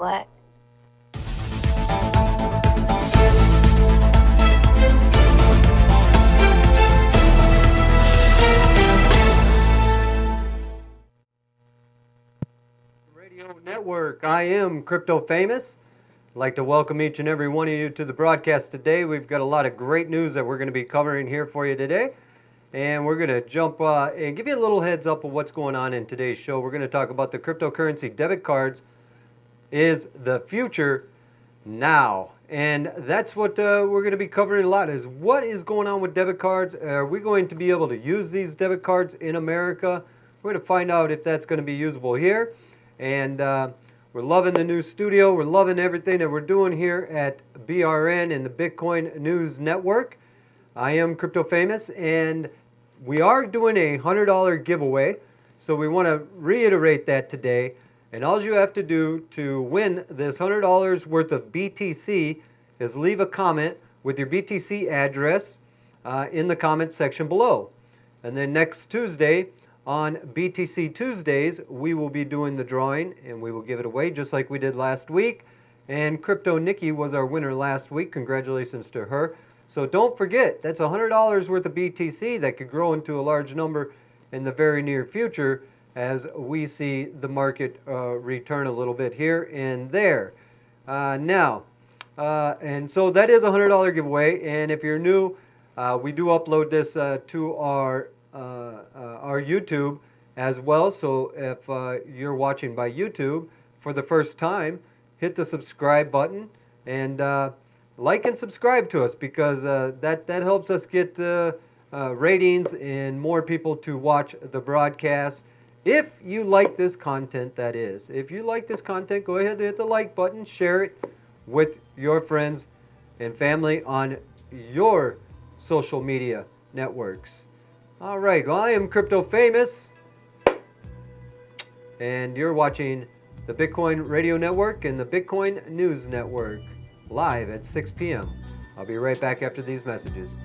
Network. Radio Network. I am Crypto Famous. I'd like to welcome each and every one of you to the broadcast today. We've got a lot of great news that we're going to be covering here for you today. And we're going to jump and give you a little heads up of what's going on in today's show. We're going to talk about the cryptocurrency debit cards is the future now. And that's what we're going to be covering a lot, is what is going on with debit cards. Are we going to be able to use these debit cards in America? We're going to find out if that's going to be usable here. And we're loving the new studio. We're loving everything that we're doing here at BRN and the Bitcoin News Network. I am Crypto Famous, and we are doing a $100 giveaway. So we want to reiterate that today. And all you have to do to win this $100 worth of BTC is leave a comment with your BTC address in the comment section below. And then next Tuesday, on BTC Tuesdays, we will be doing the drawing, and we will give it away just like we did last week. And Crypto Nikki was our winner last week. Congratulations to her. So don't forget, that's $100 worth of BTC that could grow into a large number in the very near future as we see the market return a little bit here and there. And so that is a $100 giveaway. And if you're new, we do upload this to our YouTube as well. So if you're watching by YouTube for the first time, hit the subscribe button and like and subscribe to us, because that helps us get ratings and more people to watch the broadcast. If you like this content, that is. If you like this content, go ahead and hit the like button, share it with your friends and family on your social media networks. All right, well, I am Crypto Famous, and you're watching the Bitcoin Radio Network and the Bitcoin News Network live at 6 p.m. I'll be right back after these messages.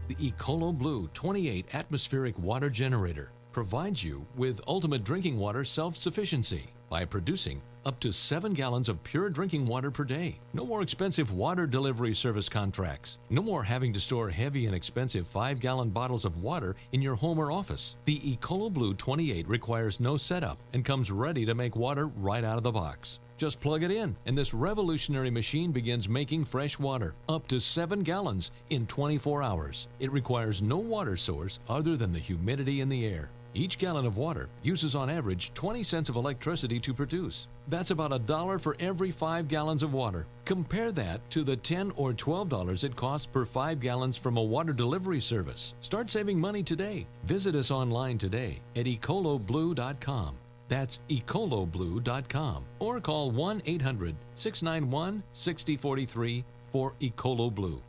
The Ecolo Blue 28 atmospheric water generator provides you with ultimate drinking water self-sufficiency by producing up to 7 gallons of pure drinking water per day. No more expensive water delivery service contracts. No more having to store heavy and expensive 5-gallon bottles of water in your home or office. The Ecolo Blue 28 requires no setup and comes ready to make water right out of the box. Just plug it in, and this revolutionary machine begins making fresh water, up to 7 gallons in 24 hours. It requires no water source other than the humidity in the air. Each gallon of water uses on average 20 cents of electricity to produce. That's about $1 for every 5 gallons of water. Compare that to the $10 or $12 it costs per 5 gallons from a water delivery service. Start saving money today. Visit us online today at ecoloblue.com. That's ecoloblue.com, or call 1-800-691-6043 for Ecolo Blue.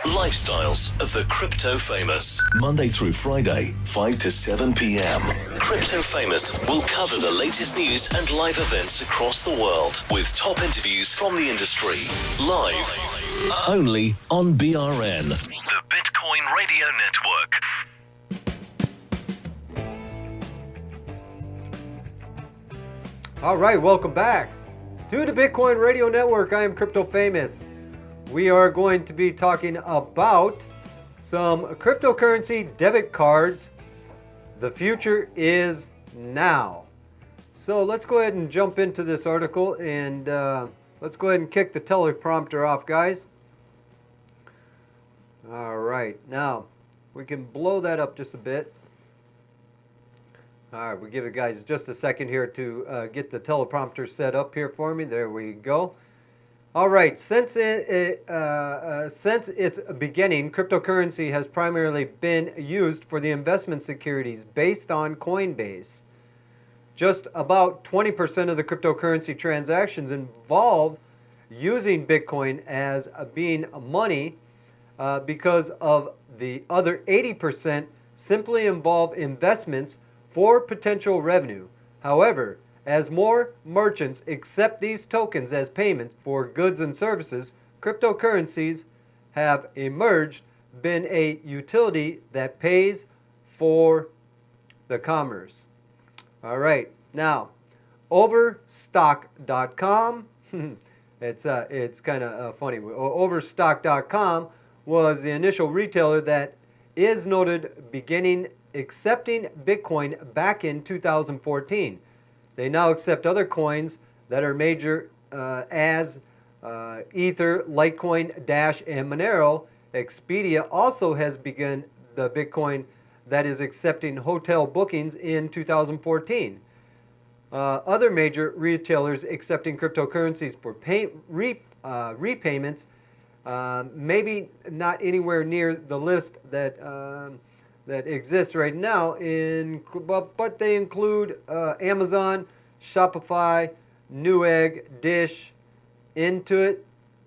Lifestyles of the Crypto Famous. Monday through Friday, 5 to 7 p.m. Crypto Famous will cover the latest news and live events across the world with top interviews from the industry. Live. Only on BRN. The Bitcoin Radio Network. All right, welcome back to the Bitcoin Radio Network. I am Crypto Famous. We are going to be talking about some cryptocurrency debit cards. The future is now. So let's go ahead and jump into this article, and let's go ahead and kick the teleprompter off, guys. All right, now we can blow that up just a bit. All right, we'll give you guys just a second here to get the teleprompter set up here for me. There we go. All right, since since its beginning, cryptocurrency has primarily been used for the investment securities based on Coinbase. Just about 20% of the cryptocurrency transactions involve using Bitcoin as being money, because of the other 80% simply involve investments for potential revenue. However, as more merchants accept these tokens as payment for goods and services, cryptocurrencies have emerged, been a utility that pays for the commerce. All right, now Overstock.com. It's kind of funny. Overstock.com was the initial retailer that is noted beginning accepting Bitcoin back in 2014. They now accept other coins that are major, as Ether, Litecoin, Dash, and Monero. Expedia also has begun the Bitcoin that is accepting hotel bookings in 2014. Other major retailers accepting cryptocurrencies for repayments, maybe not anywhere near the list that that exists right now, but they include Amazon, Shopify, Newegg, Dish, Intuit,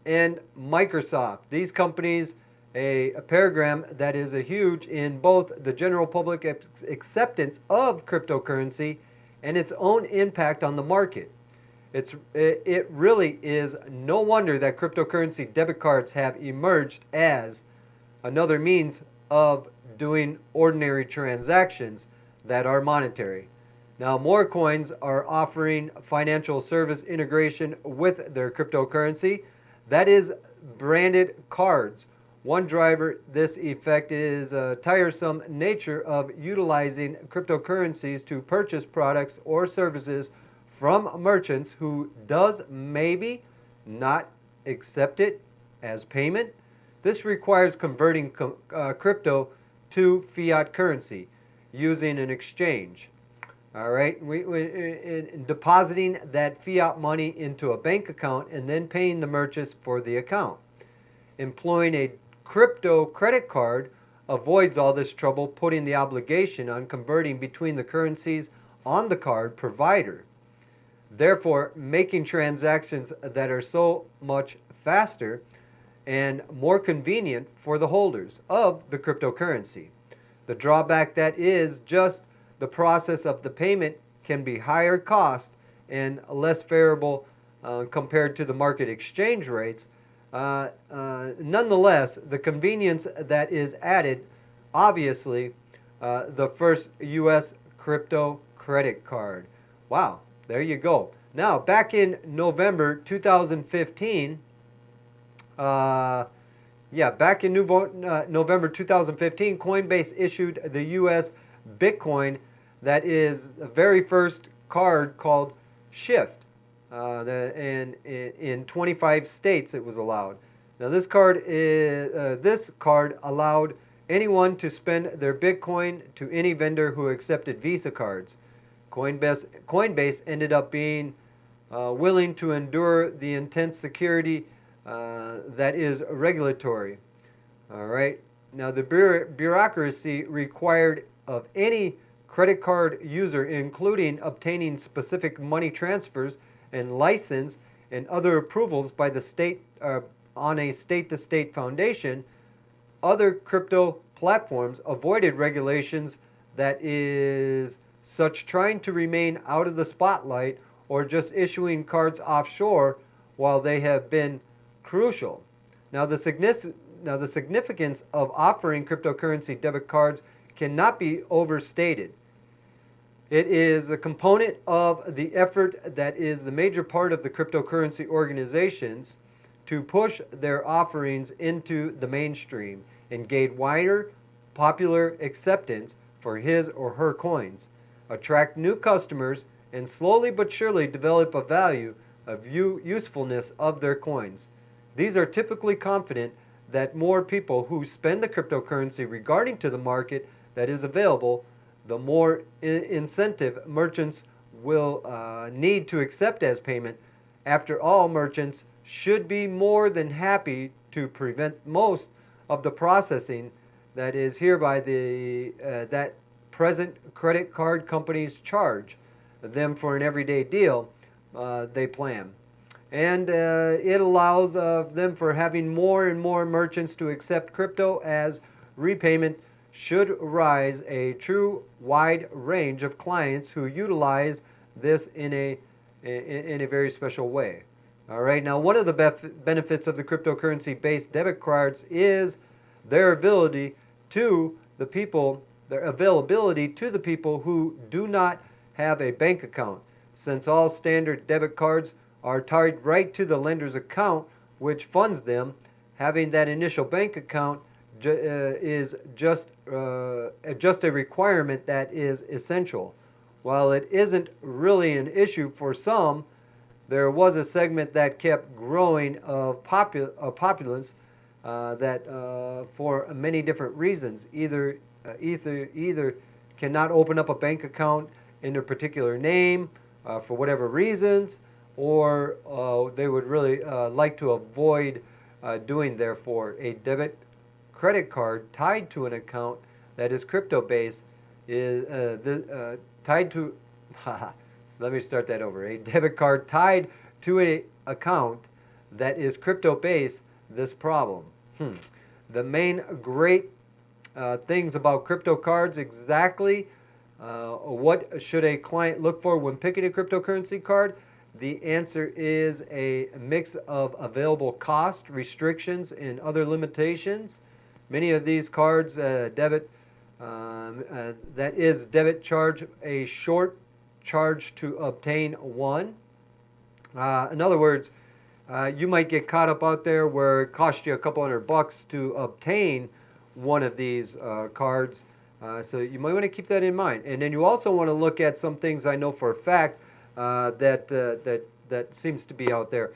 and Microsoft. These companies, a paradigm that is a huge in both the general public acceptance of cryptocurrency and its own impact on the market. It really is no wonder that cryptocurrency debit cards have emerged as another means of doing ordinary transactions that are monetary. Now, more coins are offering financial service integration with their cryptocurrency. That is branded cards. One driver this effect is a tiresome nature of utilizing cryptocurrencies to purchase products or services from merchants who does maybe not accept it as payment. This requires converting crypto to fiat currency using an exchange. All right, in depositing that fiat money into a bank account and then paying the merchants for the account. Employing a crypto credit card avoids all this trouble, putting the obligation on converting between the currencies on the card provider, therefore making transactions that are so much faster and more convenient for the holders of the cryptocurrency. The drawback that is just the process of the payment can be higher cost and less favorable compared to the market exchange rates. Nonetheless, the convenience that is added, obviously, the first U.S. crypto credit card. Wow, there you go. Now, back in November 2015, back in November 2015, Coinbase issued the U.S. Bitcoin, that is the very first card called Shift. In 25 states it was allowed. Now this card allowed anyone to spend their Bitcoin to any vendor who accepted Visa cards. Coinbase ended up being willing to endure the intense security that is regulatory. All right. Now the bureaucracy required of any credit card user, including obtaining specific money transfers and license and other approvals by the state on a state-to-state foundation. Other crypto platforms avoided regulations that is such trying to remain out of the spotlight or just issuing cards offshore while they have been crucial. Now the significance of offering cryptocurrency debit cards cannot be overstated. It is a component of the effort that is the major part of the cryptocurrency organizations to push their offerings into the mainstream and gain wider popular acceptance for his or her coins, attract new customers, and slowly but surely develop a value of usefulness of their coins. These are typically confident that more people who spend the cryptocurrency regarding to the market that is available, the more incentive merchants will need to accept as payment. After all, merchants should be more than happy to prevent most of the processing that is hereby that present credit card companies charge them for an everyday deal they plan. And it allows of them for having more and more merchants to accept crypto as repayment should rise a true wide range of clients who utilize this in a very special way. All right, now one of the benefits of the cryptocurrency-based debit cards is their availability to the people who do not have a bank account, since all standard debit cards are tied right to the lender's account, which funds them. Having that initial bank account is just a requirement that is essential. While it isn't really an issue for some, there was a segment that kept growing of populace that for many different reasons either cannot open up a bank account in their particular name for whatever reasons, or they would really like to avoid doing. Therefore, a debit credit card tied to an account that is crypto based is tied to so let me start that over. A debit card tied to an account that is crypto based this problem. The main great things about crypto cards, exactly what should a client look for when picking a cryptocurrency card? The answer is a mix of available cost, restrictions, and other limitations. Many of these cards, debit charge a short charge to obtain one. In other words, you might get caught up out there where it costs you a couple $100 to obtain one of these cards. So you might want to keep that in mind. And then you also want to look at some things I know for a fact that seems to be out there.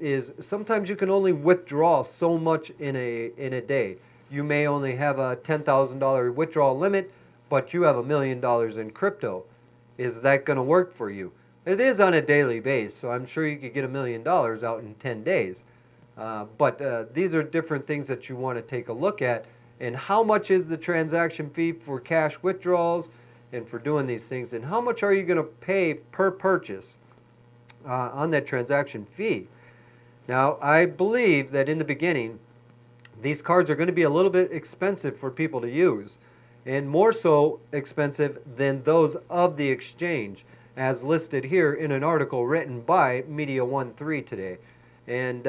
Is sometimes you can only withdraw so much in a day. You may only have a $10,000 withdrawal limit, but you have $1 million in crypto. Is that going to work for you? It is on a daily basis, so I'm sure you could get $1 million out in 10 days. But these are different things that you want to take a look at. And how much is the transaction fee for cash withdrawals and for doing these things? And how much are you going to pay per purchase on that transaction fee? Now, I believe that in the beginning, these cards are going to be a little bit expensive for people to use, and more so expensive than those of the exchange, as listed here in an article written by Media13 today. And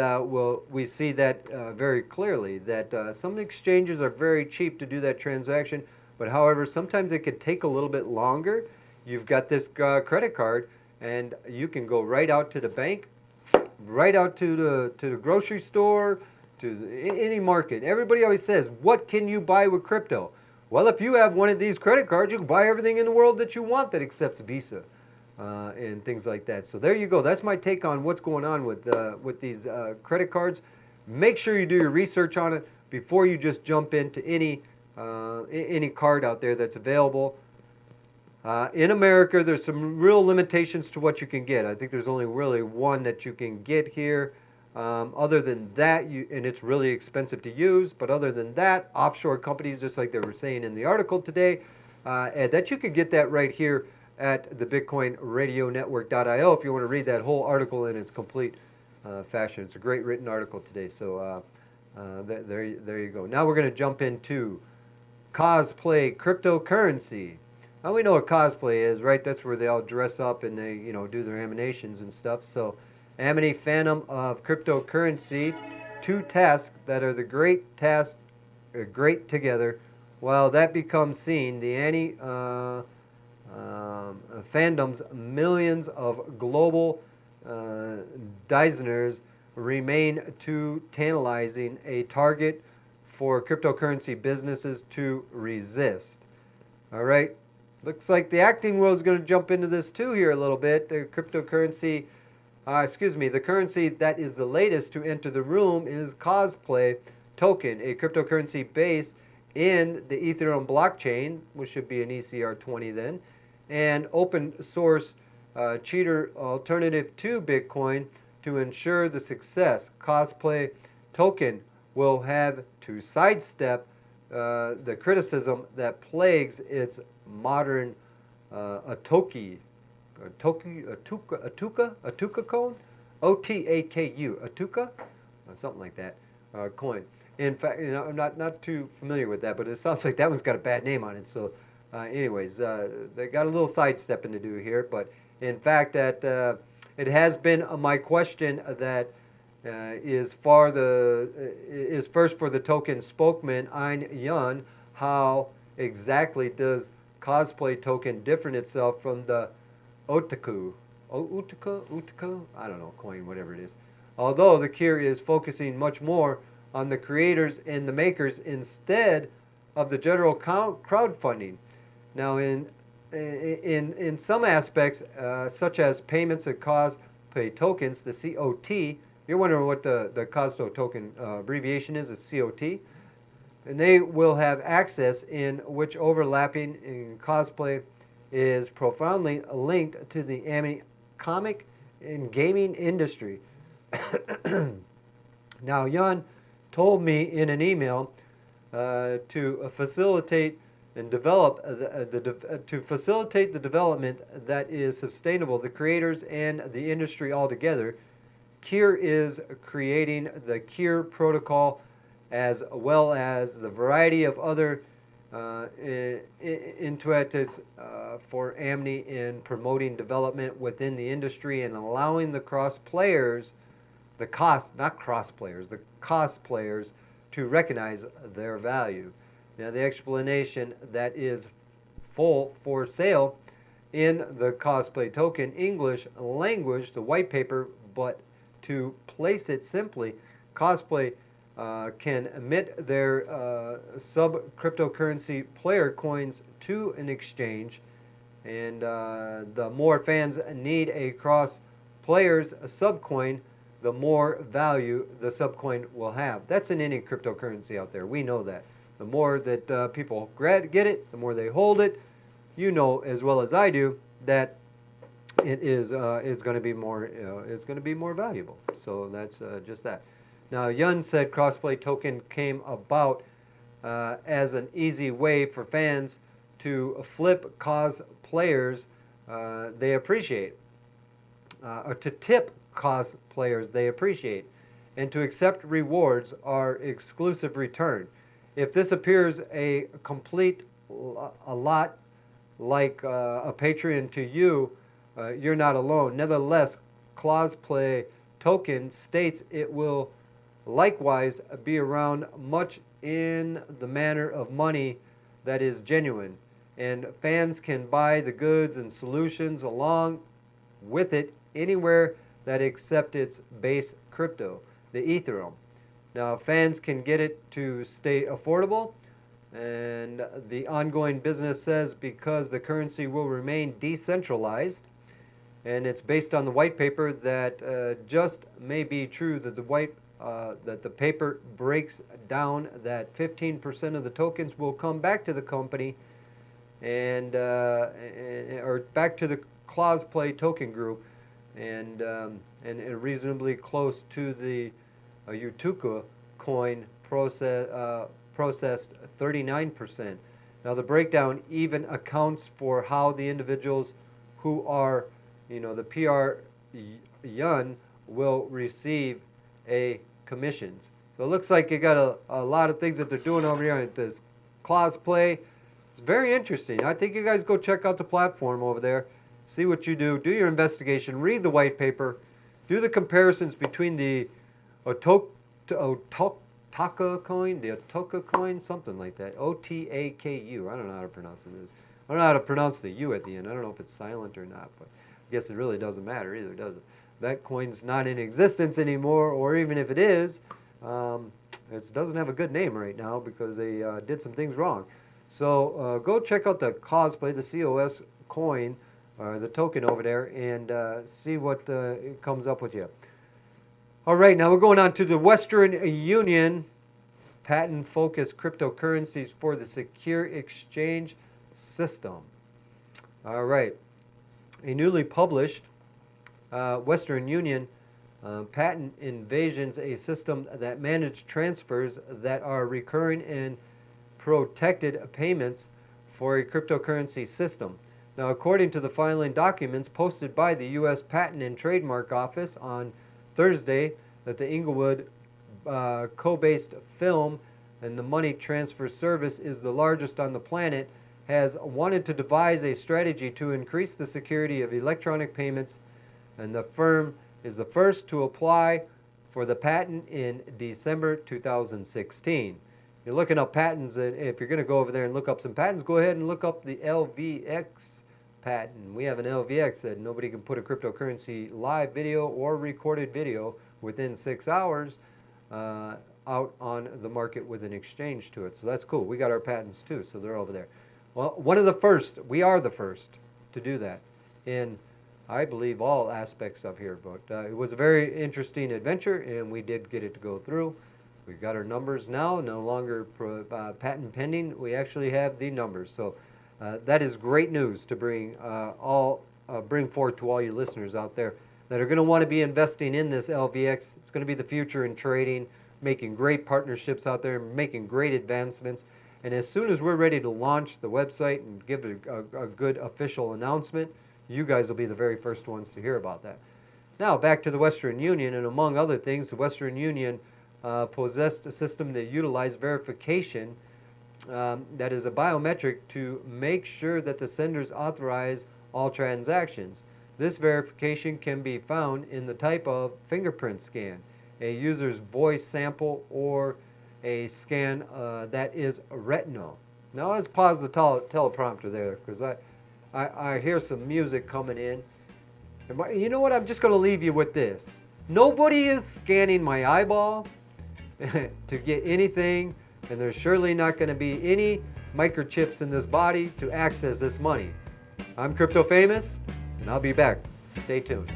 we see that very clearly, that some exchanges are very cheap to do that transaction, but however, sometimes it could take a little bit longer. You've got this credit card, and you can go right out to the bank, right out to the grocery store, to any market. Everybody always says, what can you buy with crypto? Well, if you have one of these credit cards, you can buy everything in the world that you want that accepts Visa and things like that. So there you go. That's my take on what's going on with these credit cards. Make sure you do your research on it before you just jump into any card out there that's available. In America, there's some real limitations to what you can get. I think there's only really one that you can get here. Other than that, and it's really expensive to use, but other than that, offshore companies, just like they were saying in the article today, that you could get that right here at the BitcoinRadioNetwork.io if you want to read that whole article in its complete fashion. It's a great written article today, so there you go. Now we're going to jump into cosplay cryptocurrency. Now we know what cosplay is, right? That's where they all dress up and they, do their animations and stuff. So Amity Phantom of cryptocurrency, two tasks that are the great tasks, great together. While that becomes seen, the fandom's millions of global designers remain too tantalizing a target for cryptocurrency businesses to resist. All right, looks like the acting world is going to jump into this too here a little bit. The cryptocurrency. The currency that is the latest to enter the room is Cosplay Token, a cryptocurrency based in the Ethereum blockchain, which should be an ECR20 then, and open source cheater alternative to Bitcoin to ensure the success, Cosplay Token will have to sidestep the criticism that plagues its modern Atuka coin, Otaku, Atuka, something like that, coin. In fact, I'm not too familiar with that, but it sounds like that one's got a bad name on it. So, anyways, they got a little sidestepping to do here. But in fact, that it has been my question that is first for the token spokesman Ein Yun. How exactly does Cosplay Token different itself from the Otaku, I don't know, coin, whatever it is. Although the Kier is focusing much more on the creators and the makers instead of the general crowdfunding. Now, in some aspects, such as payments and cosplay tokens, the COT, you're wondering what the Cosplay token abbreviation is, it's COT, and they will have access in which overlapping in cosplay is profoundly linked to the anime, comic, and gaming industry. Now, Yun told me in an email to facilitate and develop to facilitate the development that is sustainable, the creators and the industry altogether. Kier is creating the Kier protocol as well as the variety of other intuitives for Amni in promoting development within the industry and allowing the cosplayers to recognize their value. Now, the explanation that is full for sale in the Cosplay Token English language, the white paper, but to place it simply, Cosplay can emit their sub-cryptocurrency player coins to an exchange, and the more fans need a cross-player's subcoin, the more value the subcoin will have. That's in any cryptocurrency out there. We know that. The more that people get it, the more they hold it. You know as well as I do that it is it's going to be more it's going to be more valuable. So that's just that. Now, Yun said Crossplay Token came about as an easy way for fans to flip cosplayers they appreciate, or to tip cosplayers they appreciate, and to accept rewards or exclusive return. If this appears a lot like a Patreon to you, you're not alone. Nevertheless, Cosplay Token states it will likewise be around much in the manner of money that is genuine, and fans can buy the goods and solutions along with it anywhere that accept its base crypto, the Ethereum. Now, fans can get it to stay affordable, and the ongoing business says because the currency will remain decentralized, and it's based on the white paper that just may be true that that the paper breaks down that 15% of the tokens will come back to the company and or back to the Cosplay Token Group, and reasonably close to the Utuka coin processed 39%. Now, the breakdown even accounts for how the individuals who are, the PR Yun will receive a commissions. So it looks like you got a lot of things that they're doing over here at this cosplay. It's very interesting. I think you guys go check out the platform over there, see what you do your investigation, read the white paper, do the comparisons between the Otaka coin, something like that, Otaku. I don't know how to pronounce it. I don't know how to pronounce the U at the end. I don't know if it's silent or not, but I guess it really doesn't matter either, does it? That coin's not in existence anymore, or even if it is, it doesn't have a good name right now because they did some things wrong. So go check out the Cosplay, the COS coin, the token over there, and see what it comes up with you. All right, now we're going on to the Western Union, patent-focused cryptocurrencies for the secure exchange system. All right, a newly published Western Union Patent invasions a system that manages transfers that are recurring and protected payments for a cryptocurrency system. Now, according to the filing documents posted by the U.S. Patent and Trademark Office on Thursday, that the Inglewood co-based film and the money transfer service is the largest on the planet, has wanted to devise a strategy to increase the security of electronic payments, and the firm is the first to apply for the patent in December 2016. You're looking up patents, and if you're going to go over there and look up some patents, go ahead and look up the LVX patent. We have an LVX that nobody can put a cryptocurrency live video or recorded video within 6 hours out on the market with an exchange to it. So that's cool. We got our patents too, so they're over there. Well, one of the first, we are the first to do that in, I believe, all aspects of here. But it was a very interesting adventure, and we did get it to go through. We've got our numbers now, no longer patent pending. We actually have the numbers. So that is great news to bring forth to all you listeners out there that are going to want to be investing in this LVX. It's going to be the future in trading, making great partnerships out there, making great advancements. And as soon as we're ready to launch the website and give it a good official announcement, you guys will be the very first ones to hear about that. Now, back to the Western Union, and among other things, the Western Union possessed a system that utilized verification that is a biometric to make sure that the senders authorize all transactions. This verification can be found in the type of fingerprint scan, a user's voice sample, or a scan that is retinal. Now let's pause the teleprompter there, because I hear some music coming in. You know what? I'm just going to leave you with this. Nobody is scanning my eyeball to get anything, and there's surely not going to be any microchips in this body to access this money. I'm Crypto Famous, and I'll be back. Stay tuned.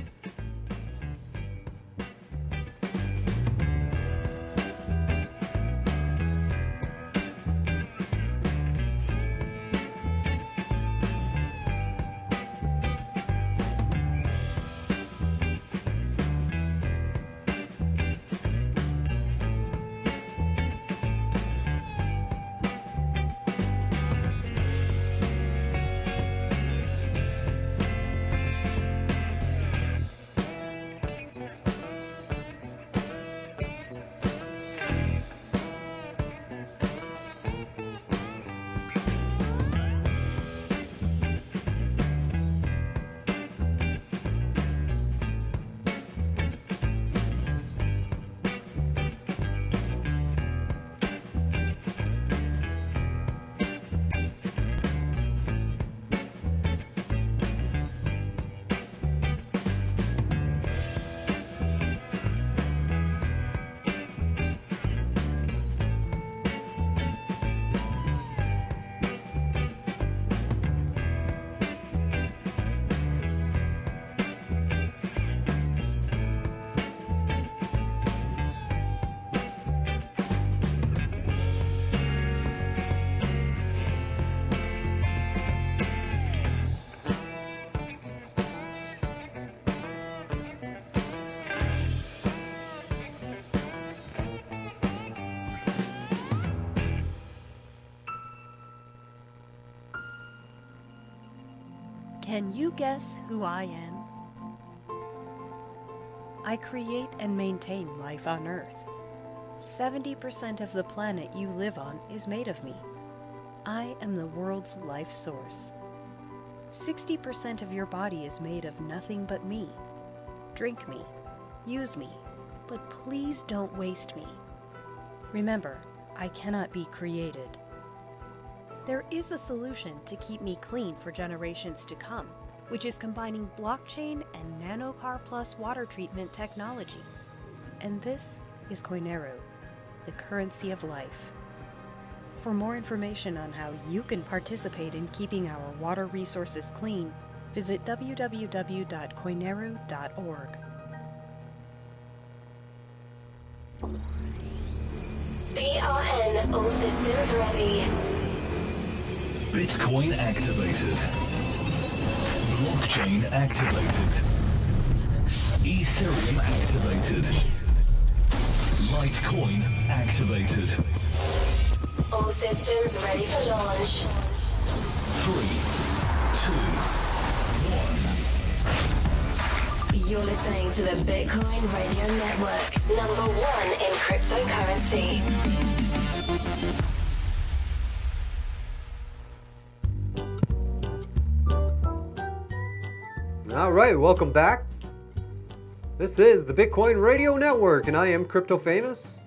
Can you guess who I am? I create and maintain life on Earth. 70% of the planet you live on is made of me. I am the world's life source. 60% of your body is made of nothing but me. Drink me, use me, but please don't waste me. Remember, I cannot be created. There is a solution to keep me clean for generations to come, which is combining blockchain and nanocar plus water treatment technology. And this is Koinero, the currency of life. For more information on how you can participate in keeping our water resources clean, visit www.koinero.org. BRN, all systems ready. Bitcoin activated. Blockchain activated. Ethereum activated. Litecoin activated. All systems ready for launch. 3, 2, 1. You're listening to the Bitcoin Radio Network, #1 in cryptocurrency. All right, welcome back. This is the Bitcoin Radio Network, and I am Crypto Famous.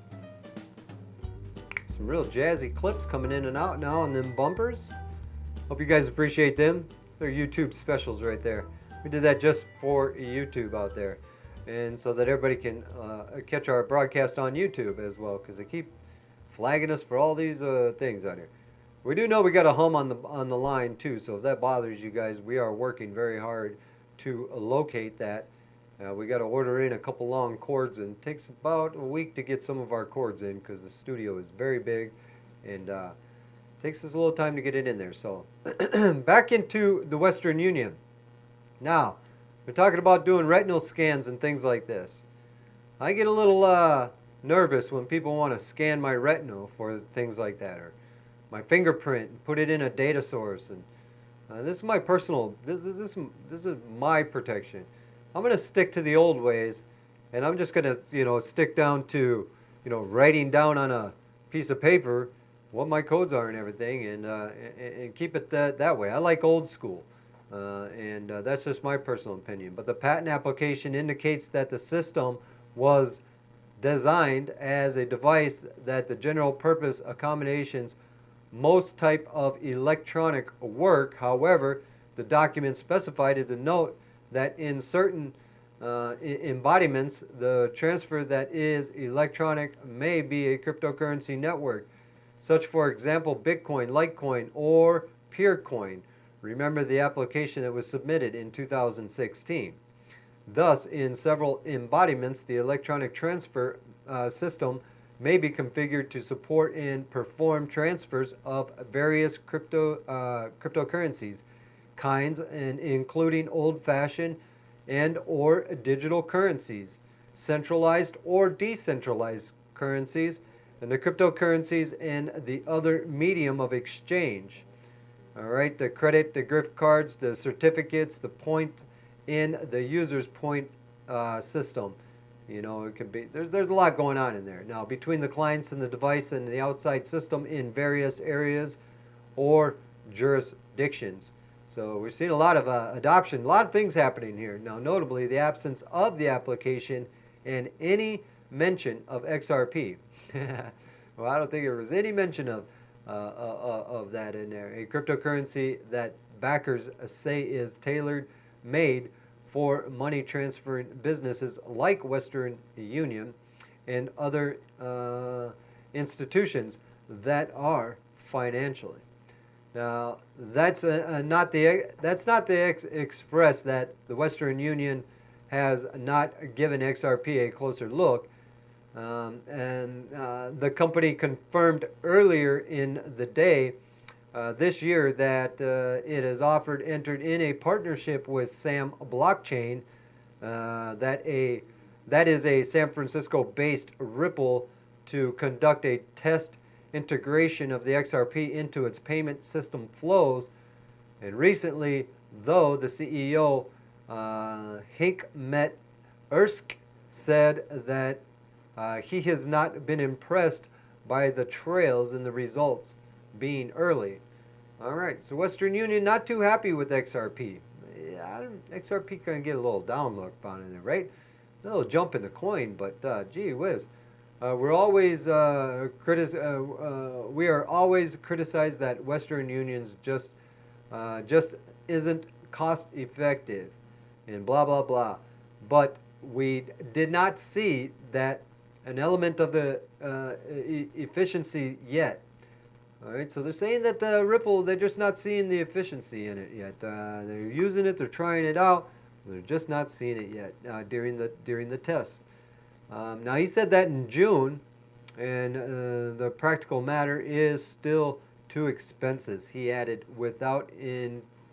Some real jazzy clips coming in and out now on them bumpers. Hope you guys appreciate them. They're YouTube specials right there. We did that just for YouTube out there, and so that everybody can catch our broadcast on YouTube as well, because they keep flagging us for all these things out here. We do know we got a hum on the line too, so if that bothers you guys, we are working very hard to locate that. We got to order in a couple long cords, and it takes about a week to get some of our cords in because the studio is very big, and takes us a little time to get it in there. So back into the Western Union. Now, we're talking about doing retinal scans and things like this. I get a little nervous when people want to scan my retinal for things like that, or my fingerprint, and put it in a data source. And this is my personal, this is my protection. I'm going to stick to the old ways, and I'm just going to, stick down to, writing down on a piece of paper what my codes are and everything, and keep it that way. I like old school, and that's just my personal opinion. But the patent application indicates that the system was designed as a device that the general purpose accommodations most type of electronic work. However, the document specified in the note that in certain embodiments, the transfer that is electronic may be a cryptocurrency network, such for example Bitcoin, Litecoin, or Peercoin. Remember the application that was submitted in 2016. Thus, in several embodiments, the electronic transfer system may be configured to support and perform transfers of various cryptocurrencies kinds, and including old-fashioned and or digital currencies, centralized or decentralized currencies, and the cryptocurrencies and the other medium of exchange. All right, the credit, the gift cards, the certificates, the point in the user's point system. It could be, there's a lot going on in there. Now, between the clients and the device and the outside system in various areas or jurisdictions. So we're seeing a lot of adoption, a lot of things happening here. Now, notably, the absence of the application and any mention of XRP. Well, I don't think there was any mention of that in there. A cryptocurrency that backers say is tailor-made for money transferring businesses like Western Union and other institutions that are financially. Now, that's not the express that the Western Union has not given XRP a closer look. The company confirmed earlier in the day this year that it has entered in a partnership with Sam Blockchain, that is a San Francisco-based Ripple, to conduct a test integration of the XRP into its payment system flows. And recently, though, the CEO, Hikmet Ersk, said that he has not been impressed by the trails and the results being early. All right, so Western Union not too happy with XRP. Yeah, XRP can get a little down look on it, right? A little jump in the coin, but gee whiz. We are always criticized that Western Union's just isn't cost effective, and blah blah blah. But we did not see that an element of the efficiency yet. All right, so they're saying that the Ripple, they're just not seeing the efficiency in it yet. They're using it, they're trying it out, they're just not seeing it yet during the test. Now, he said that in June, and the practical matter is still too expensive, he added, without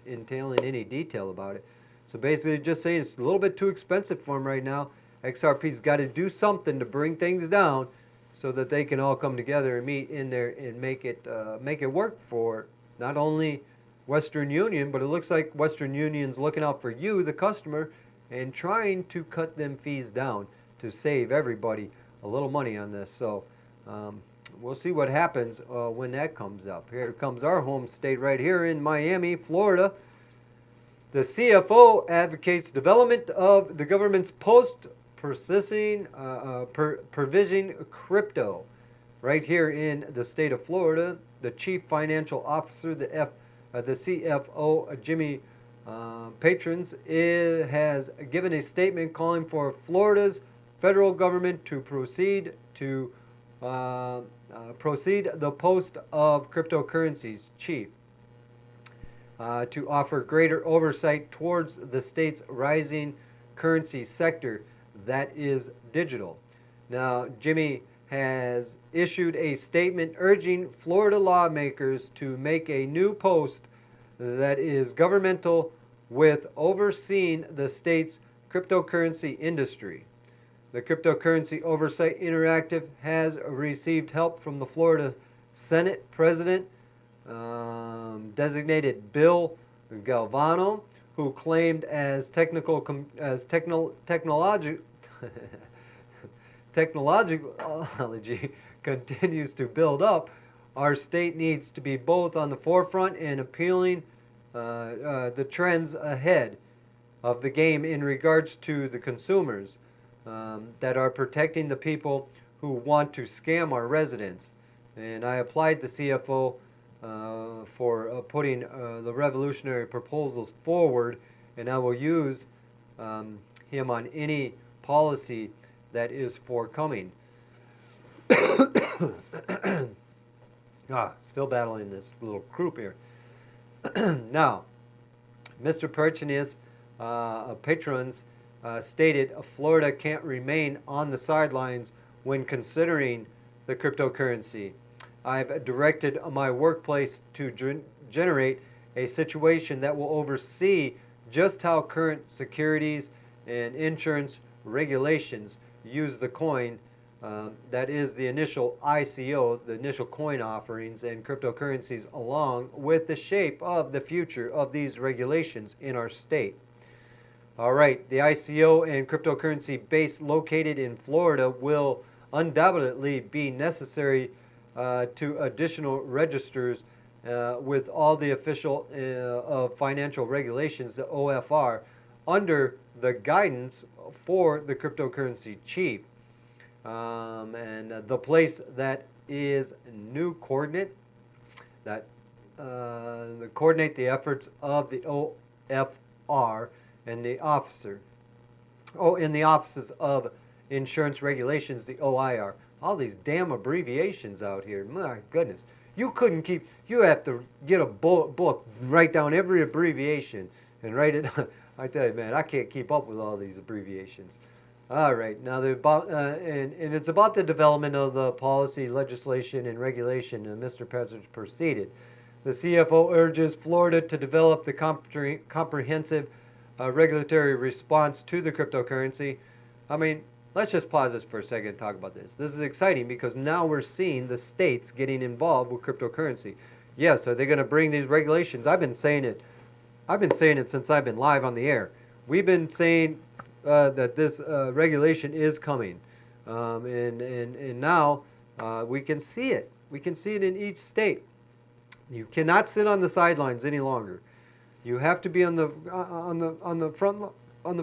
entailing any detail about it. So basically just saying it's a little bit too expensive for them right now. XRP's got to do something to bring things down so that they can all come together and meet in there and make it work for not only Western Union, but it looks like Western Union's looking out for you, the customer, and trying to cut them fees down to save everybody a little money on this. So we'll see what happens when that comes up. Here comes our home state right here in Miami, Florida. The CFO advocates development of the government's post-processing provision crypto. Right here in the state of Florida, the chief financial officer, the CFO, Jimmy Patrons, has given a statement calling for Florida's federal government to proceed the post of cryptocurrencies chief to offer greater oversight towards the state's rising currency sector that is digital. Now, Jimmy has issued a statement urging Florida lawmakers to make a new post that is governmental with overseeing the state's cryptocurrency industry. The Cryptocurrency Oversight Interactive has received help from the Florida Senate President designated Bill Galvano, who claimed as technology continues to build up, our state needs to be both on the forefront and appealing the trends ahead of the game in regards to the consumers that are protecting the people who want to scam our residents. And I applied the CFO for putting the revolutionary proposals forward, and I will use him on any policy that is forthcoming. Still battling this little croup here. Now, Mr. Perchinis, Patrons stated Florida can't remain on the sidelines when considering the cryptocurrency. I've directed my workplace to generate a situation that will oversee just how current securities and insurance regulations use the coin. That is the initial ICO, the initial coin offerings and cryptocurrencies, along with the shape of the future of these regulations in our state. All right, the ICO and cryptocurrency base located in Florida will undoubtedly be necessary to additional registers with all the official of financial regulations, the OFR, under the guidance for the cryptocurrency chief. And the place that is new coordinate that coordinate the efforts of the OFR and the officer. In the offices of insurance regulations, the OIR. All these damn abbreviations out here. My goodness. You have to get a book, write down every abbreviation and write it. I tell you, man, I can't keep up with all these abbreviations. All right, now and it's about the development of the policy, legislation, and regulation, and Mr. President proceeded. The CFO urges Florida to develop the comprehensive regulatory response to the cryptocurrency. I mean, let's just pause this for a second and talk about this. This is exciting because now we're seeing the states getting involved with cryptocurrency. Yes, are they going to bring these regulations? I've been saying it since I've been live on the air. We've been saying that this regulation is coming, and now we can see it. We can see it in each state. You cannot sit on the sidelines any longer. You have to be on the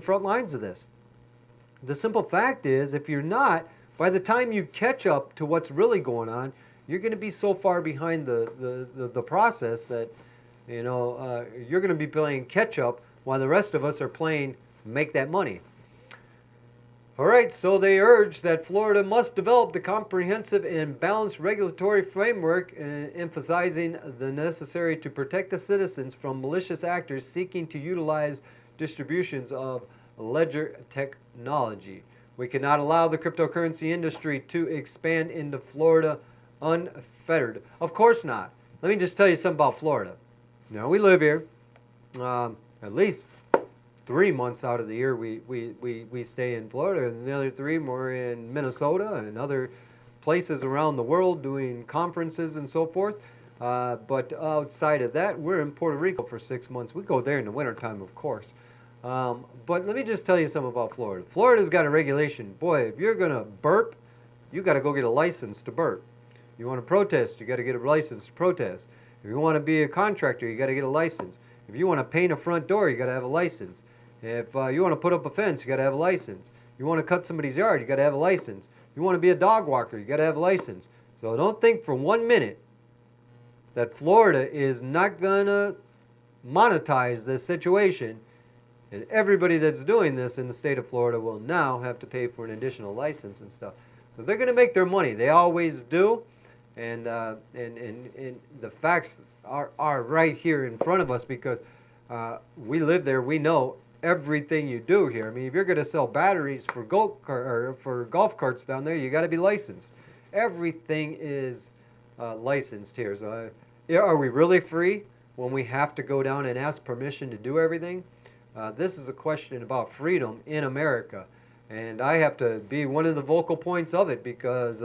front lines of this. The simple fact is, if you're not, by the time you catch up to what's really going on, you're going to be so far behind the process that you're going to be playing catch up while the rest of us are playing make that money. All right, so they urge that Florida must develop the comprehensive and balanced regulatory framework, emphasizing the necessary to protect the citizens from malicious actors seeking to utilize distributions of ledger technology. We cannot allow the cryptocurrency industry to expand into Florida unfettered. Of course not. Let me just tell you something about Florida. We live here, at least 3 months out of the year we stay in Florida, and the other 3 we're in Minnesota and other places around the world doing conferences and so forth. But outside of that, we're in Puerto Rico for 6 months. We go there in the wintertime, of course. But let me just tell you something about Florida. Florida's got a regulation. Boy, if you're going to burp, you got to go get a license to burp. You want to protest, you got to get a license to protest. If you want to be a contractor, you got to get a license. If you want to paint a front door, you got to have a license. If you want to put up a fence, you got to have a license. You want to cut somebody's yard, you got to have a license. You want to be a dog walker, you got to have a license. So don't think for 1 minute that Florida is not going to monetize this situation, and everybody that's doing this in the state of Florida will now have to pay for an additional license and stuff. So they're going to make their money. They always do. And the facts are right here in front of us because we live there. We know everything you do here. I mean, if you're going to sell batteries for golf carts down there, you got to be licensed. Everything is licensed here. So are we really free when we have to go down and ask permission to do everything? This is a question about freedom in America. And I have to be one of the vocal points of it because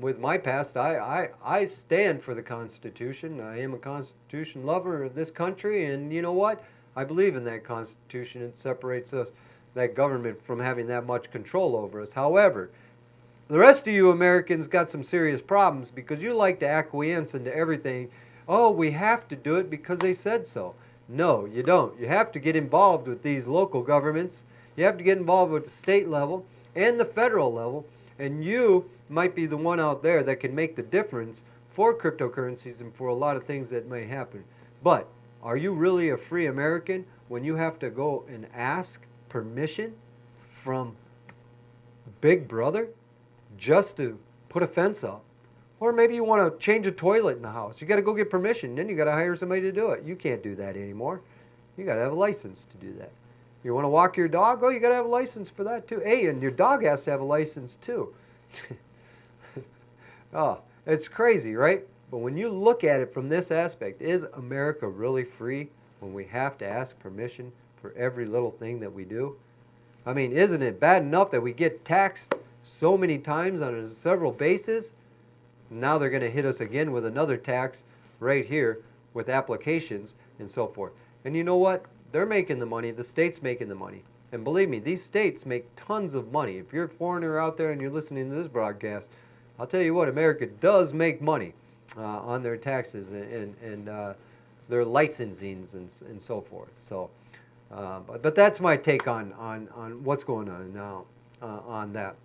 with my past, I stand for the Constitution. I am a Constitution lover of this country, and you know what? I believe in that Constitution. It separates us, that government, from having that much control over us. However, the rest of you Americans got some serious problems because you like to acquiesce into everything. Oh, we have to do it because they said so. No, you don't. You have to get involved with these local governments. You have to get involved with the state level and the federal level, and you might be the one out there that can make the difference for cryptocurrencies and for a lot of things that may happen. But are you really a free American when you have to go and ask permission from Big Brother just to put a fence up? Or maybe you want to change a toilet in the house. You got to go get permission. Then you got to hire somebody to do it. You can't do that anymore. You got to have a license to do that. You want to walk your dog? Oh, you got to have a license for that too. Hey, and your dog has to have a license too. Oh, it's crazy, right? But when you look at it from this aspect, is America really free when we have to ask permission for every little thing that we do? I mean, isn't it bad enough that we get taxed so many times on several bases? Now they're going to hit us again with another tax right here with applications and so forth. And you know what? They're making the money. The state's making the money. And believe me, these states make tons of money. If you're a foreigner out there and you're listening to this broadcast, I'll tell you what, America does make money on their taxes and their licensings and so forth. So, but that's my take on what's going on now on that.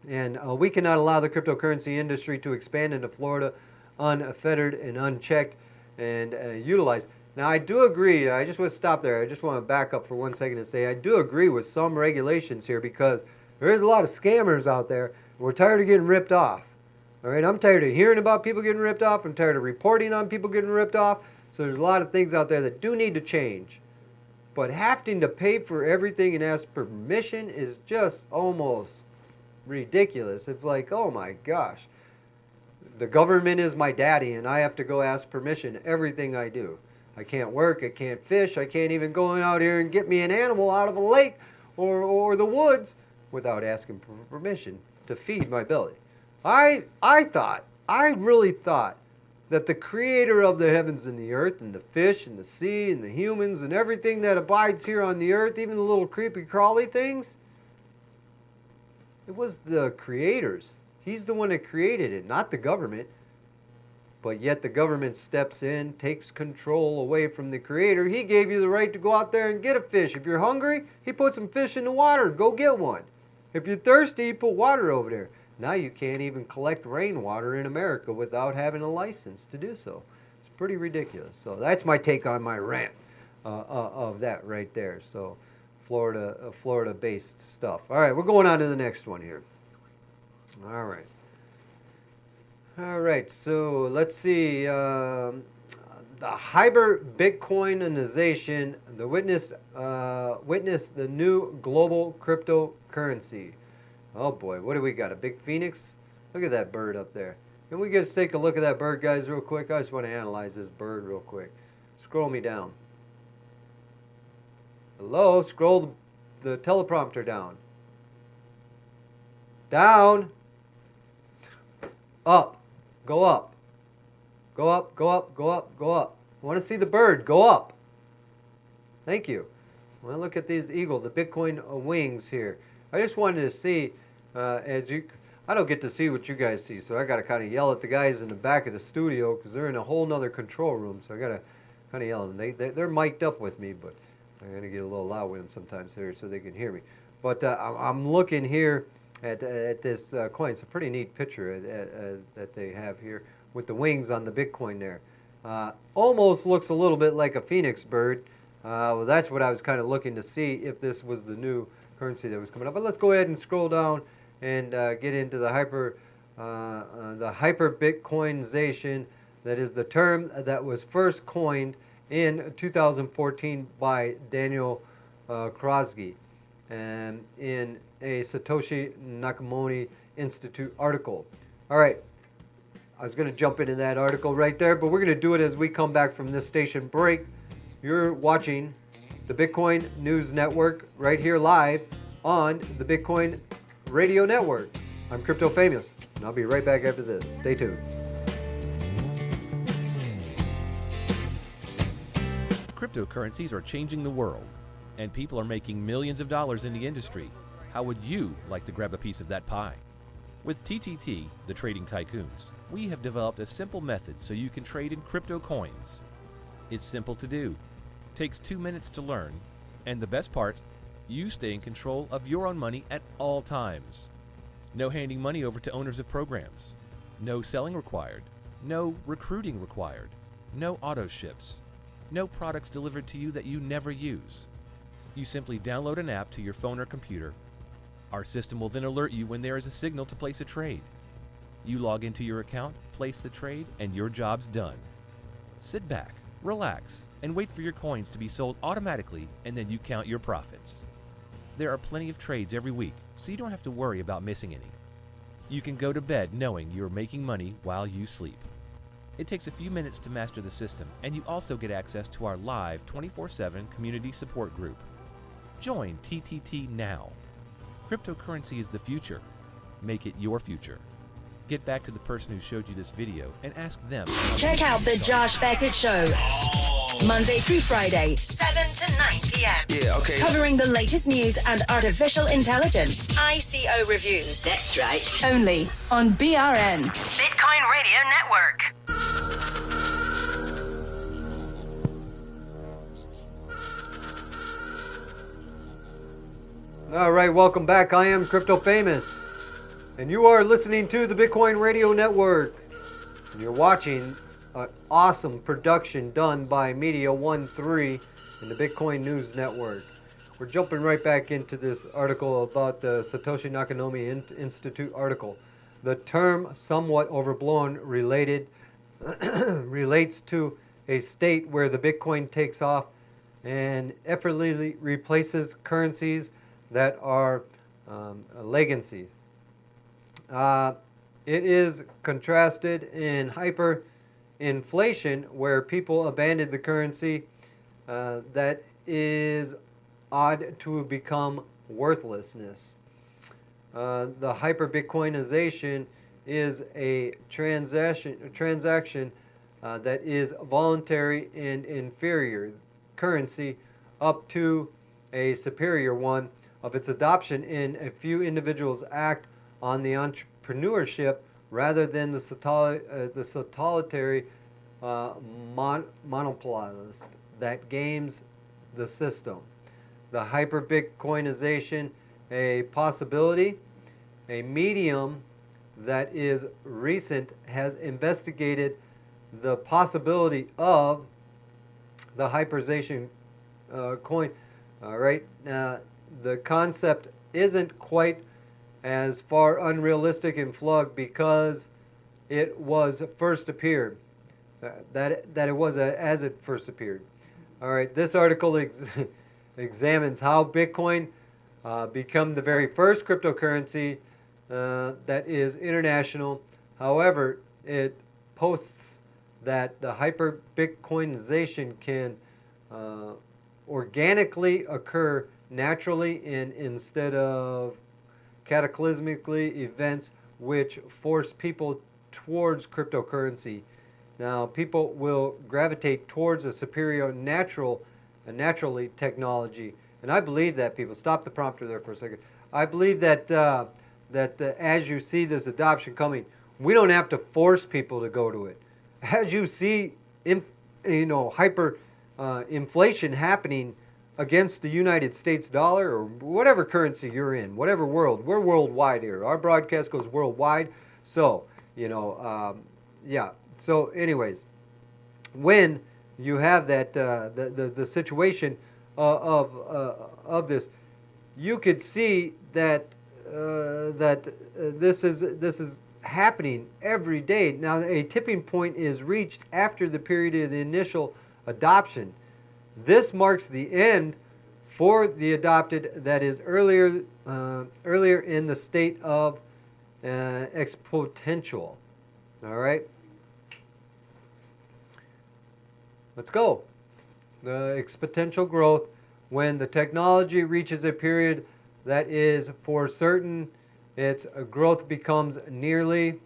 And we cannot allow the cryptocurrency industry to expand into Florida unfettered and unchecked and utilized. Now, I do agree. I just want to stop there. I just want to back up for 1 second and say I do agree with some regulations here because there is a lot of scammers out there. We're tired of getting ripped off. All right, I'm tired of hearing about people getting ripped off. I'm tired of reporting on people getting ripped off. So there's a lot of things out there that do need to change. But having to pay for everything and ask permission is just almost ridiculous. It's like, oh my gosh. The government is my daddy and I have to go ask permission everything I do. I can't work, I can't fish, I can't even go out here and get me an animal out of a lake or the woods without asking for permission to feed my belly. I really thought that the creator of the heavens and the earth and the fish and the sea and the humans and everything that abides here on the earth, even the little creepy crawly things, it was the creators. He's the one that created it, not the government. But yet the government steps in, takes control away from the creator. He gave you the right to go out there and get a fish. If you're hungry, he put some fish in the water. Go get one. If you're thirsty, he put water over there. Now you can't even collect rainwater in America without having a license to do so. It's pretty ridiculous. So that's my take on my rant of that right there. So Florida-based stuff. All right, we're going on to the next one here. All right. All right, so let's see. The hyper-Bitcoinization, witness the new global cryptocurrency. Oh boy, what do we got? A big phoenix? Look at that bird up there. Can we just take a look at that bird, guys, real quick? I just want to analyze this bird real quick. Scroll me down. Hello? Scroll the teleprompter down. Down. Up. Go up. Go up, go up, go up, go up. I want to see the bird. Go up. Thank you. Well, look at these eagle, the Bitcoin wings here. I just wanted to see, I don't get to see what you guys see, so I got to kind of yell at the guys in the back of the studio because they're in a whole nother control room, so I got to kind of yell at them. They're mic'd up with me, but I'm going to get a little loud with them sometimes here so they can hear me. But I'm looking here at this coin. It's a pretty neat picture that they have here with the wings on the Bitcoin there. Almost looks a little bit like a phoenix bird. Well, that's what I was kind of looking to see if this was the new currency that was coming up. But let's go ahead and scroll down and get into the hyper Bitcoinization. That is the term that was first coined in 2014 by Daniel Krosky and in a Satoshi Nakamoto Institute article. All right. I was going to jump into that article right there, but we're going to do it as we come back from this station break. You're watching the Bitcoin News Network right here live on the Bitcoin Radio Network. I'm Crypto Famous, and I'll be right back after this. Stay tuned. Cryptocurrencies are changing the world, and people are making millions of dollars in the industry. How would you like to grab a piece of that pie? With TTT, the Trading Tycoons, we have developed a simple method so you can trade in crypto coins. It's simple to do, takes 2 minutes to learn, and the best part, you stay in control of your own money at all times. No handing money over to owners of programs, no selling required, no recruiting required, no auto ships, no products delivered to you that you never use. You simply download an app to your phone or computer. Our system will then alert you when there is a signal to place a trade. You log into your account, place the trade, and your job's done. Sit back, relax, and wait for your coins to be sold automatically, and then you count your profits. There are plenty of trades every week, so you don't have to worry about missing any. You can go to bed knowing you're making money while you sleep. It takes a few minutes to master the system, and you also get access to our live 24/7 community support group. Join TTT now. Cryptocurrency is the future. Make it your future. Get back to the person who showed you this video and ask them. Check out the Josh Beckett Show. Monday through Friday, 7 to 9 p.m. Yeah, okay. Covering the latest news and artificial intelligence. ICO reviews. That's right. Only on BRN. Bitcoin Radio Network. All right, welcome back. I am Crypto Famous, and you are listening to the Bitcoin Radio Network. And you're watching an awesome production done by Media 13 and the Bitcoin News Network. We're jumping right back into this article about the Satoshi Nakamoto Institute article. The term somewhat overblown relates to a state where the Bitcoin takes off and effortlessly replaces currencies that are legacies. It is contrasted in hyperinflation, where people abandon the currency that is odd to become worthlessness. The hyper-Bitcoinization is a transaction that is voluntary and inferior currency up to a superior one of its adoption, in a few individuals act on the entrepreneurship rather than the solitary monopolist that games the system. The hyper-Bitcoinization, a possibility, a medium that is recent, has investigated the possibility of the hyperization coin. All right, the concept isn't quite as far unrealistic in flug because it was first appeared. That it was as it first appeared. All right, this article examines how Bitcoin become the very first cryptocurrency that is international. However, it posts that the hyper-Bitcoinization can organically occur naturally and instead of cataclysmically events which force people towards cryptocurrency. Now, people will gravitate towards a superior naturally technology, and I believe that. People, stop the prompter there for a second. I believe that as you see this adoption coming, we don't have to force people to go to it. As you see, hyper inflation happening against the United States dollar or whatever currency you're in, whatever world. We're worldwide here. Our broadcast goes worldwide. So, yeah. So, anyways, when you have that the situation of this, you could see that this is happening every day. Now, a tipping point is reached after the period of the initial adoption. This marks the end for the adopted that is earlier in the state of exponential. All right. Let's go. The exponential growth, when the technology reaches a period that is for certain, its growth becomes nearly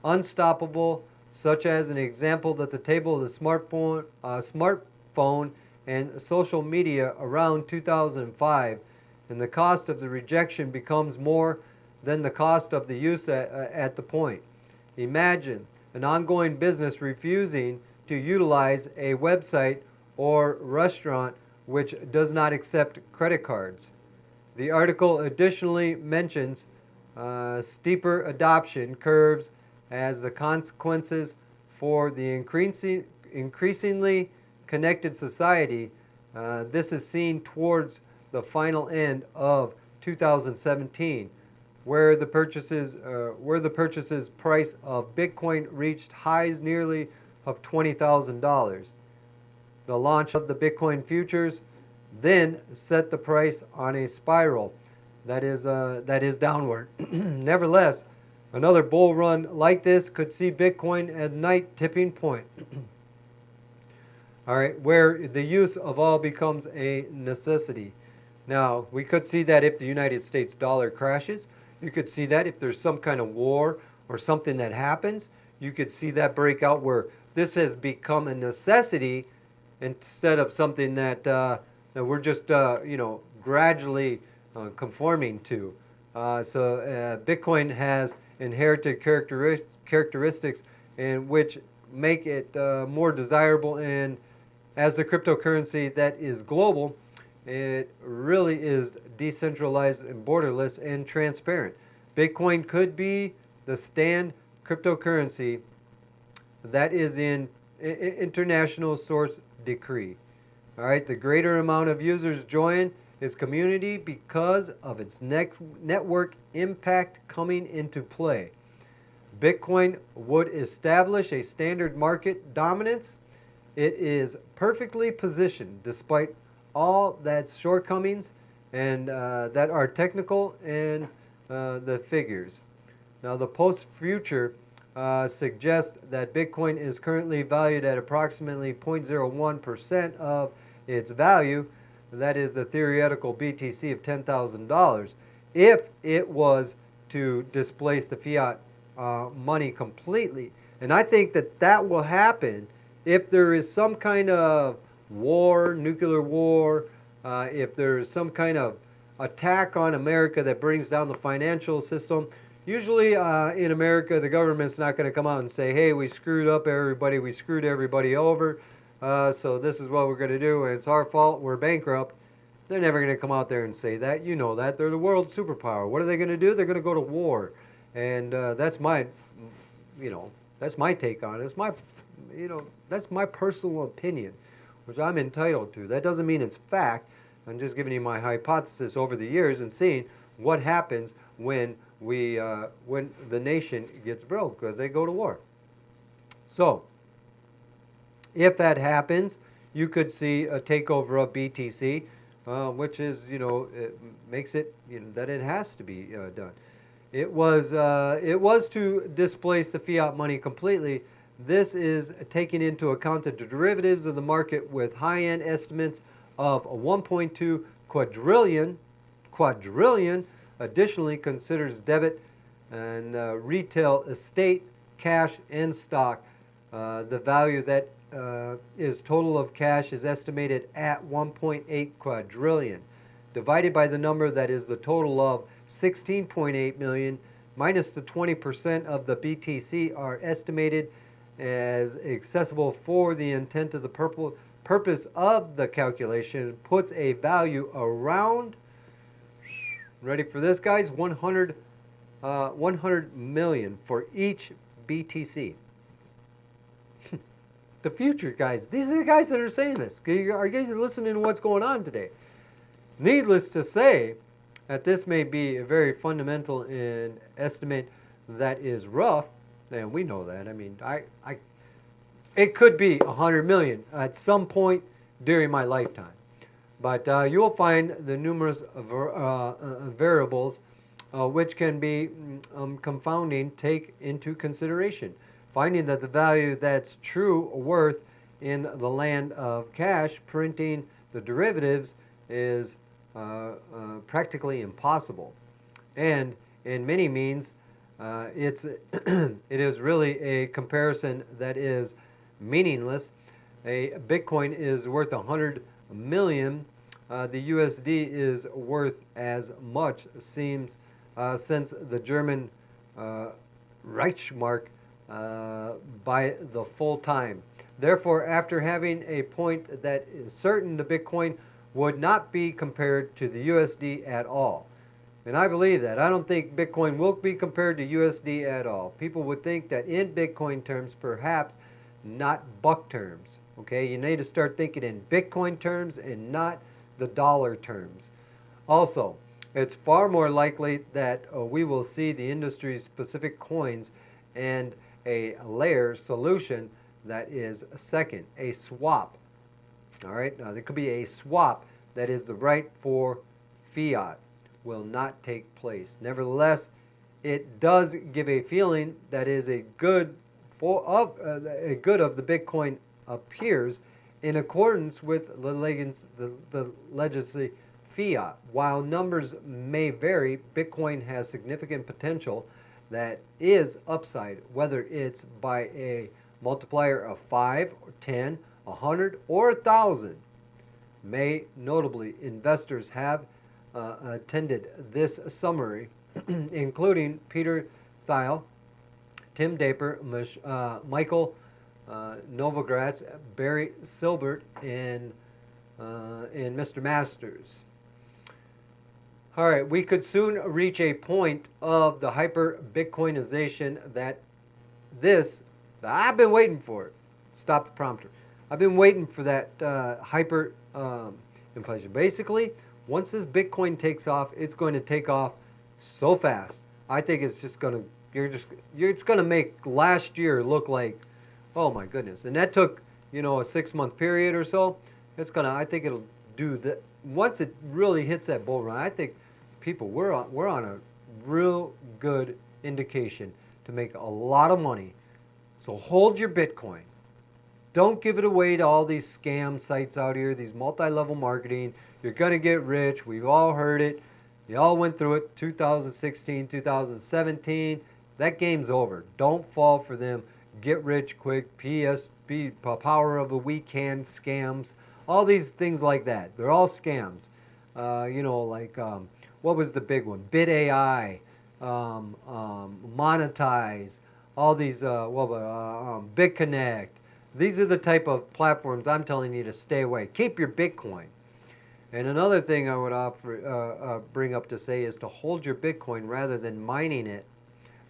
unstoppable, such as an example that the table of the smartphone and social media around 2005, and the cost of the rejection becomes more than the cost of the use at the point. Imagine an ongoing business refusing to utilize a website or restaurant which does not accept credit cards. The article additionally mentions steeper adoption curves as the consequences for the increasingly connected society. This is seen towards the final end of 2017, where the purchases price of Bitcoin reached highs nearly of $20,000. The launch of the Bitcoin futures then set the price on a spiral that is downward. Nevertheless, another bull run like this could see Bitcoin at night tipping point. All right, where the use of all becomes a necessity. Now, we could see that if the United States dollar crashes. You could see that if there's some kind of war or something that happens. You could see that break out where this has become a necessity instead of something that we're just gradually conforming to. So Bitcoin has inherited characteristics in which make it more desirable, and as a cryptocurrency that is global, it really is decentralized and borderless and transparent. Bitcoin could be the stand cryptocurrency that is the international source decree. All right, the greater amount of users join its community because of its network impact coming into play. Bitcoin would establish a standard market dominance. It is perfectly positioned despite all that's shortcomings and that are technical and the figures. Now, the post-future suggests that Bitcoin is currently valued at approximately 0.01% of its value. That is the theoretical BTC of $10,000. If it was to displace the fiat money completely. And I think that will happen if there is some kind of war, nuclear war, if there is some kind of attack on America that brings down the financial system. Usually in America, the government's not going to come out and say, hey, we screwed up everybody, we screwed everybody over, so this is what we're going to do, and it's our fault, we're bankrupt. They're never going to come out there and say that. You know that. They're the world superpower. What are they going to do? They're going to go to war. And that's my take on it. It's my, that's my personal opinion, which I'm entitled to. That doesn't mean it's fact. I'm just giving you my hypothesis over the years and seeing what happens when when the nation gets broke, because they go to war. So, if that happens, you could see a takeover of BTC, which is, it makes it, that it has to be done. It was to displace the fiat money completely. This is taking into account the derivatives of the market with high-end estimates of 1.2 quadrillion additionally considers debit and retail estate, cash, and stock. The value that is total of cash is estimated at 1.8 quadrillion. Divided by the number that is the total of 16.8 million minus the 20% of the BTC are estimated as accessible for the intent of the purpose of the calculation, puts a value around, ready for this guys, 100 million for each BTC. The future, guys. These are the guys that are saying this. Are you guys listening to what's going on today? Needless to say, that this may be a very fundamental and estimate that is rough, and we know that. I mean, it could be 100 million at some point during my lifetime. But you will find the numerous variables which can be confounding take into consideration. Finding that the value that's true worth in the land of cash, printing the derivatives is practically impossible. And in many means, it is really a comparison that is meaningless. A Bitcoin is worth 100 million. The USD is worth as much, seems, since the German Reichsmark by the full time. Therefore, after having a point that is certain, the Bitcoin would not be compared to the USD at all. And I believe that. I don't think Bitcoin will be compared to USD at all. People would think that in Bitcoin terms, perhaps not buck terms. Okay, you need to start thinking in Bitcoin terms and not the dollar terms. Also, it's far more likely that we will see the industry's specific coins and a layer solution that is a second, a swap. All right, now there could be a swap that is the right for fiat will not take place. Nevertheless, it does give a feeling that is a good of the Bitcoin appears in accordance with the legacy fiat. While numbers may vary, Bitcoin has significant potential that is upside, whether it's by a multiplier of 5 or 10, 100 or 1,000. May notably, investors have attended this summary, including Peter Thiel, Tim Draper, Michael Novogratz, Barry Silbert, and Mr. Masters. All right, we could soon reach a point of the hyper-Bitcoinization that I've been waiting for it. Stop the prompter. I've been waiting for that hyper inflation. Basically, once this Bitcoin takes off, it's going to take off so fast. I think it's just going to, it's going to make last year look like, oh my goodness. And that took, a 6-month period or so. I think it'll do that. Once it really hits that bull run, I think people, we're on a real good indication to make a lot of money. So hold your Bitcoin. Don't give it away to all these scam sites out here, these multi-level marketing. You're going to get rich. We've all heard it. You all went through it. 2016, 2017. That game's over. Don't fall for them. Get rich quick. PSB, power of the weekend scams. All these things like that. They're all scams. What was the big one? BitAI, Monetize, all these, BitConnect. These are the type of platforms I'm telling you to stay away. Keep your Bitcoin. And another thing I would bring up to say is to hold your Bitcoin rather than mining it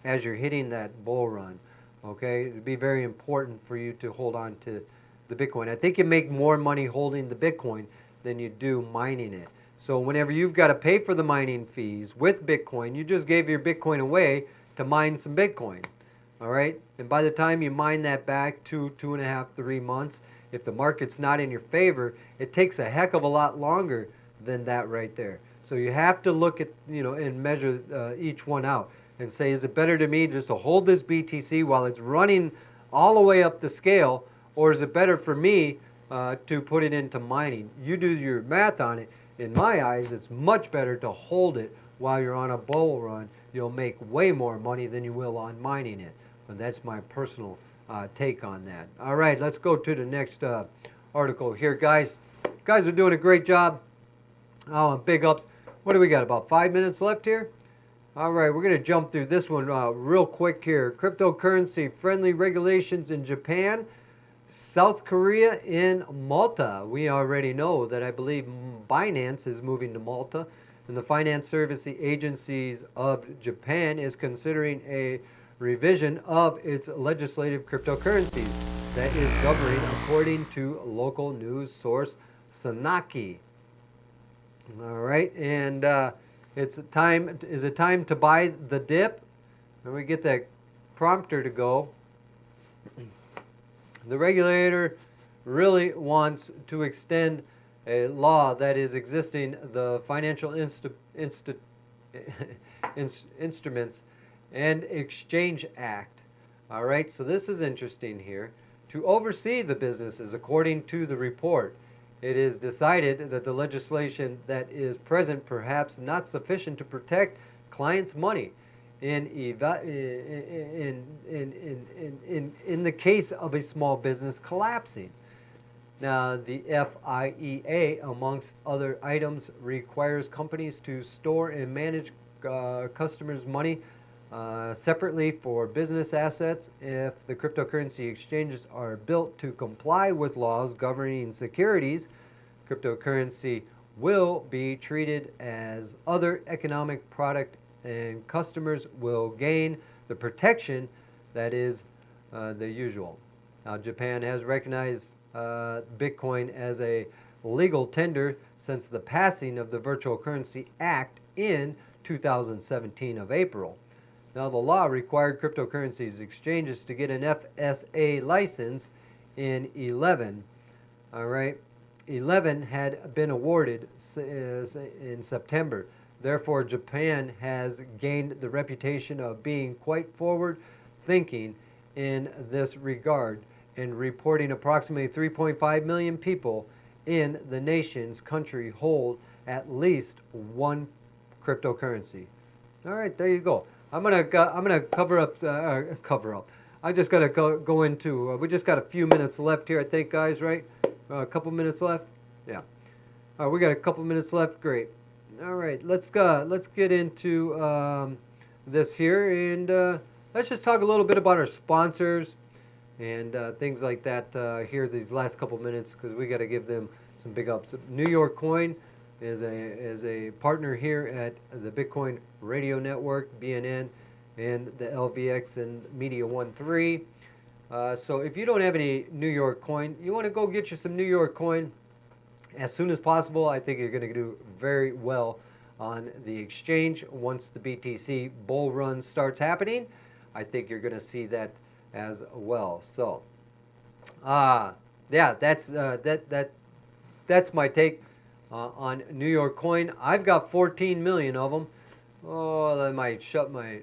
as you're hitting that bull run. Okay, it'd be very important for you to hold on to the Bitcoin. I think you make more money holding the Bitcoin than you do mining it. So whenever you've got to pay for the mining fees with Bitcoin, you just gave your Bitcoin away to mine some Bitcoin. All right, and by the time you mine that back 2.5, 3 months, if the market's not in your favor, it takes a heck of a lot longer than that right there. So you have to look at, and measure each one out and say, is it better to me just to hold this BTC while it's running all the way up the scale, or is it better for me to put it into mining. You do your math on it. In my eyes, it's much better to hold it while you're on a bull run. You'll make way more money than you will on mining it. But that's my personal take on that. All right, let's go to the next article here, guys. You guys are doing a great job. Oh, and big ups. What do we got? About 5 minutes left here? All right, we're going to jump through this one real quick here. Cryptocurrency friendly regulations in Japan, South Korea, and Malta. We already know that I believe Binance is moving to Malta, and the Finance Service Agencies of Japan is considering a revision of its legislative cryptocurrencies that is governing, according to local news source Sanaki. All right, and is it time to buy the dip? And we get that prompter to go. The regulator really wants to extend a law that is existing, the Financial Instruments and Exchange Act. All right, so this is interesting here. To oversee the businesses, according to the report, it is decided that the legislation that is present perhaps not sufficient to protect clients' money in the case of a small business collapsing. Now, the FIEA, amongst other items, requires companies to store and manage customers' money separately for business assets. If the cryptocurrency exchanges are built to comply with laws governing securities, cryptocurrency will be treated as other economic product, and customers will gain the protection that is the usual. Now, Japan has recognized Bitcoin as a legal tender since the passing of the Virtual Currency Act in 2017 of April. Now, the law required cryptocurrencies exchanges to get an FSA license in 11. All right, 11 had been awarded in September. Therefore, Japan has gained the reputation of being quite forward-thinking in this regard, and reporting approximately 3.5 million people in the nation's country hold at least one cryptocurrency. All right, there you go. I'm gonna cover up. I just gotta go into. We just got a few minutes left here, I think, guys. Right? A couple minutes left. Yeah. All right, we got a couple minutes left. Great. All right, let's go. Let's get into this here, and let's just talk a little bit about our sponsors and things like that here these last couple minutes, because we got to give them some big ups. New York Coin is a partner here at the Bitcoin Radio Network, BNN, and the LVX and Media 1-3. So if you don't have any New York Coin, you want to go get you some New York Coin as soon as possible. I think you're going to do very well on the exchange. Once the BTC bull run starts happening, I think you're going to see that as well. So, yeah, that's my take on New York Coin. I've got 14 million of them. Oh, I might shut my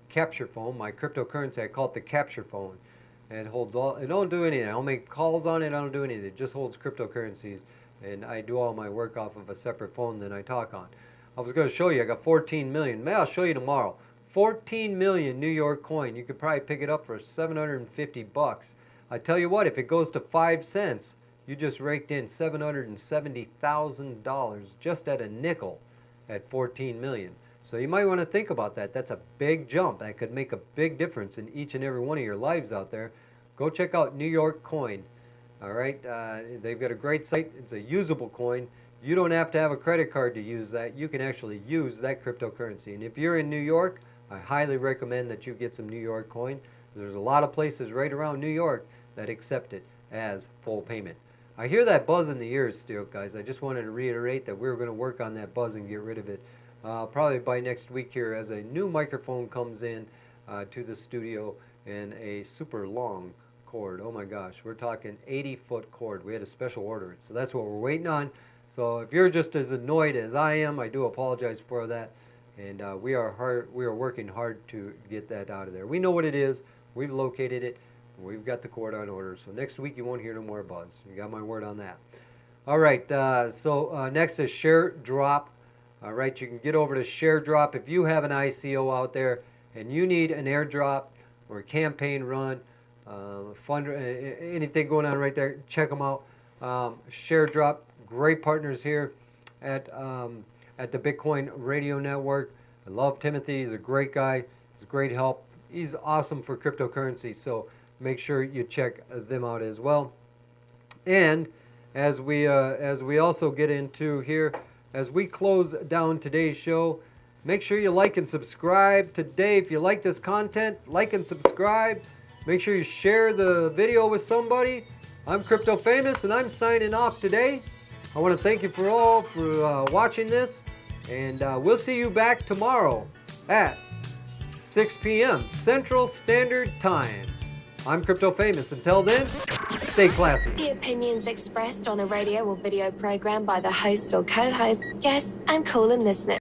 capture phone, my cryptocurrency. I call it the capture phone. It holds all. It don't do anything. I don't make calls on it. I don't do anything. It just holds cryptocurrencies, and I do all my work off of a separate phone than I talk on. I was going to show you. I got 14 million. Maybe I'll show you tomorrow. 14 million New York Coin. You could probably pick it up for $750. I tell you what, if it goes to 5 cents, you just raked in $770,000 just at a nickel at 14 million. So you might want to think about that. That's a big jump. That could make a big difference in each and every one of your lives out there. Go check out New York Coin. All right, they've got a great site. It's a usable coin. You don't have to have a credit card to use that. You can actually use that cryptocurrency. And if you're in New York, I highly recommend that you get some New York Coin. There's a lot of places right around New York that accept it as full payment. I hear that buzz in the ears still, guys. I just wanted to reiterate that we're going to work on that buzz and get rid of it probably by next week here, as a new microphone comes in to the studio, and a super long cord. Oh my gosh, we're talking 80-foot cord. We had to special order it, so that's what we're waiting on. So if you're just as annoyed as I am, I do apologize for that. And we are working hard to get that out of there. We know what it is. We've located it. We've got the court on order. So next week you won't hear no more buzz. You got my word on that. All right. So next is Share Drop. All right. You can get over to Share Drop if you have an ICO out there and you need an airdrop or a campaign run, anything going on right there. Check them out. Share Drop. Great partners here at the Bitcoin Radio Network. I love Timothy. He's a great guy. He's great help. He's awesome for cryptocurrency. So make sure you check them out as well. And as we also get into here, as we close down today's show, make sure you like and subscribe today. If you like this content, like and subscribe. Make sure you share the video with somebody. I'm Crypto Famous, and I'm signing off today. I want to thank you for watching this, and we'll see you back tomorrow at 6 p.m. Central Standard Time. I'm Crypto Famous. Until then, stay classy. The opinions expressed on the radio or video program by the host or co-host, guests, and call-in listeners